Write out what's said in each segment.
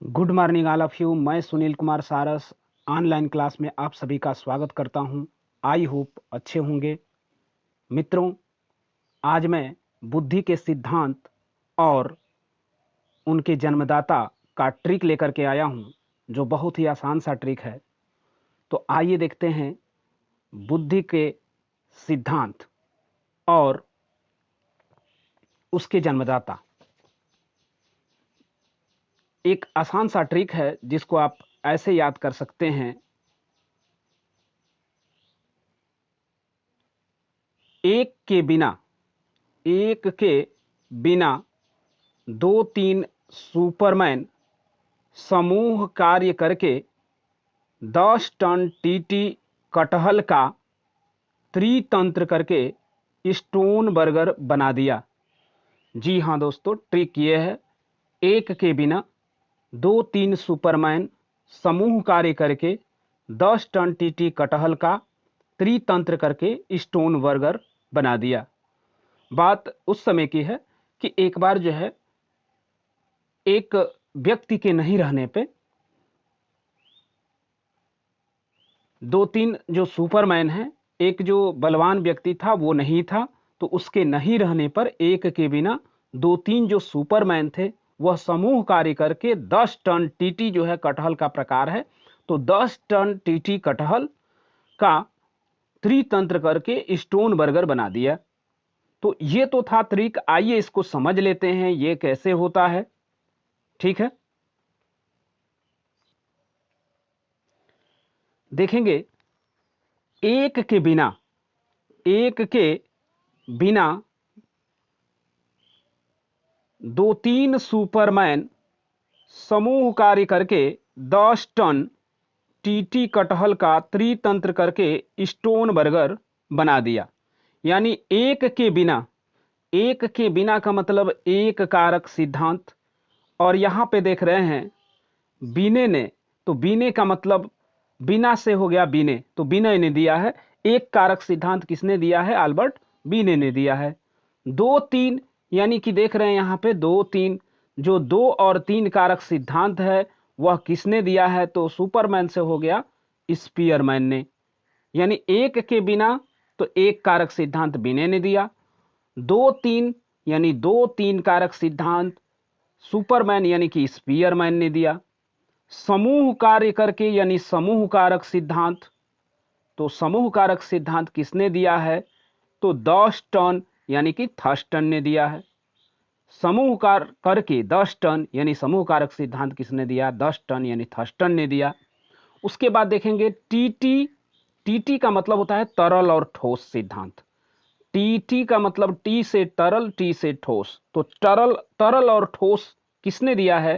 Good morning all of you. मैं सुनील कुमार सारस online class में आप सभी का स्वागत करता हूं। आई होप अच्छे होंगे। मित्रों, आज मैं बुद्धि के सिद्धांत और उनके जन्मदाता का ट्रिक लेकर के आया हूं, जो बहुत ही आसान सा ट्रिक है। तो आइए देखते हैं बुद्धि के सिद्धांत और उसके जन्मदाता। एक आसान सा ट्रिक है जिसको आप ऐसे याद कर सकते हैं। एक के बिना दो तीन सुपरमैन समूह कार्य करके 10 टन टीटी कटहल का त्रितंत्र करके स्टोन बर्गर बना दिया। जी हाँ दोस्तों, ट्रिक ये है, एक के बिना दो तीन सुपरमैन समूह कार्य करके 10 टन टीटी कटहल का त्रितंत्र करके स्टोन बर्गर बना दिया। बात उस समय की है कि एक बार जो है, एक व्यक्ति के नहीं रहने पे दो तीन जो सुपरमैन हैं, एक जो बलवान व्यक्ति था वो नहीं था, तो उसके नहीं रहने पर एक के बिना दो तीन जो सुपरमैन थे वह समूह कार्य करके 10 टन टीटी, जो है कटहल का प्रकार है, तो 10 टन टीटी कटहल का त्रितंत्र करके स्टोन बर्गर बना दिया। तो ये तो था ट्रिक। आइए इसको समझ लेते हैं ये कैसे होता है। ठीक है, देखेंगे। एक के बिना दो तीन सुपरमैन समूह कार्य करके 10 टन टीटी कटहल का त्रितंत्र करके स्टोन बर्गर बना दिया। यानी एक के बिना का मतलब एक कारक सिद्धांत। और यहां पे देख रहे हैं बीने ने, तो बीने का मतलब बिना से हो गया बीने, तो बीने ने दिया है। एक कारक सिद्धांत किसने दिया है? अल्बर्ट बीने ने दिया है। दो तीन, यानी कि देख रहे हैं यहां पे दो तीन, जो दो और तीन कारक सिद्धांत है वह किसने दिया है? तो सुपरमैन से हो गया स्पीयरमैन ने। यानी एक के बिना तो एक कारक सिद्धांत बीने ने दिया, दो तीन यानी दो तीन कारक सिद्धांत सुपरमैन यानी कि स्पीयरमैन ने दिया। समूह कार्य करके यानी समूह कारक सिद्धांत, तो समूह कारक सिद्धांत किसने दिया है? तो 10 टन यानी कि थर्स्टन ने दिया है। समूह कार्य करके 10 टन यानी समूह कारक सिद्धांत किसने दिया? 10 टन यानी थर्स्टन ने दिया। उसके बाद देखेंगे टीटी। टीटी का मतलब होता है तरल और ठोस सिद्धांत। टीटी का मतलब टी से तरल, टी से ठोस, तो तरल और ठोस किसने दिया है?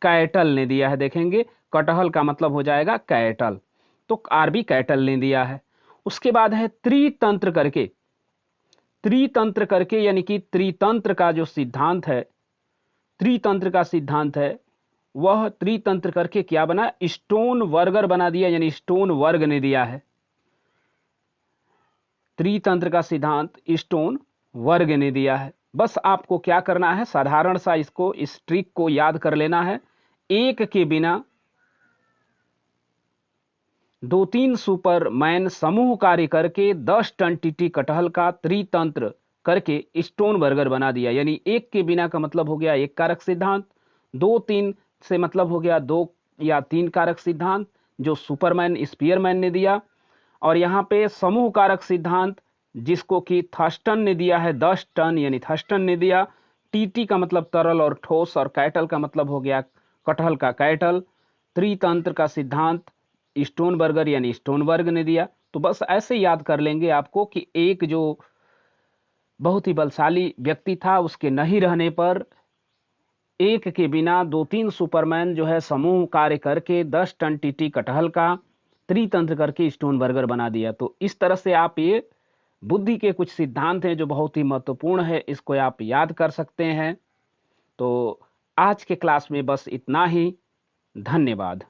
कैटल ने दिया है। देखेंगे कटहल का मतलब हो जाएगा कैटल, तो आरबी कैटल ने दिया है। उसके बाद है त्रितंत्र करके। त्रितंत्र करके यानी कि त्रितंत्र का जो सिद्धांत है, त्रितंत्र का सिद्धांत है, वह त्रितंत्र करके क्या बना? स्टोन बर्गर बना दिया, यानी स्टोन वर्ग ने दिया है। त्रितंत्र का सिद्धांत स्टोन वर्ग ने दिया है। बस आपको क्या करना है, साधारण सा इसको, इस ट्रिक को याद कर लेना है। एक के बिना दो तीन सुपरमैन समूह कार्य करके 10 टन टीटी कटहल का त्रितंत्र करके स्टोन बर्गर बना दिया। यानी एक के बिना का मतलब हो गया एक कारक सिद्धांत, दो तीन से मतलब हो गया दो या तीन कारक सिद्धांत जो सुपरमैन स्पीयरमैन ने दिया। और यहाँ पे समूह कारक सिद्धांत जिसको कि थर्स्टन ने दिया है, 10 टन यानी थर्स्टन ने दिया। टीटी का मतलब तरल और ठोस, और कैटल का मतलब हो गया कटहल का कैटल। त्रितंत्र का सिद्धांत स्टोन बर्गर यानी स्टोन वर्ग ने दिया। तो बस ऐसे याद कर लेंगे आपको कि एक जो बहुत ही बलशाली व्यक्ति था, उसके नहीं रहने पर एक के बिना दो तीन सुपरमैन जो है समूह कार्य करके 10 टन टीटी कटहल का त्रितंत्र करके स्टोन बर्गर बना दिया। तो इस तरह से आप ये बुद्धि के कुछ सिद्धांत हैं जो बहुत ही महत्वपूर्ण है, इसको आप याद कर सकते हैं। तो आज के क्लास में बस इतना ही। धन्यवाद।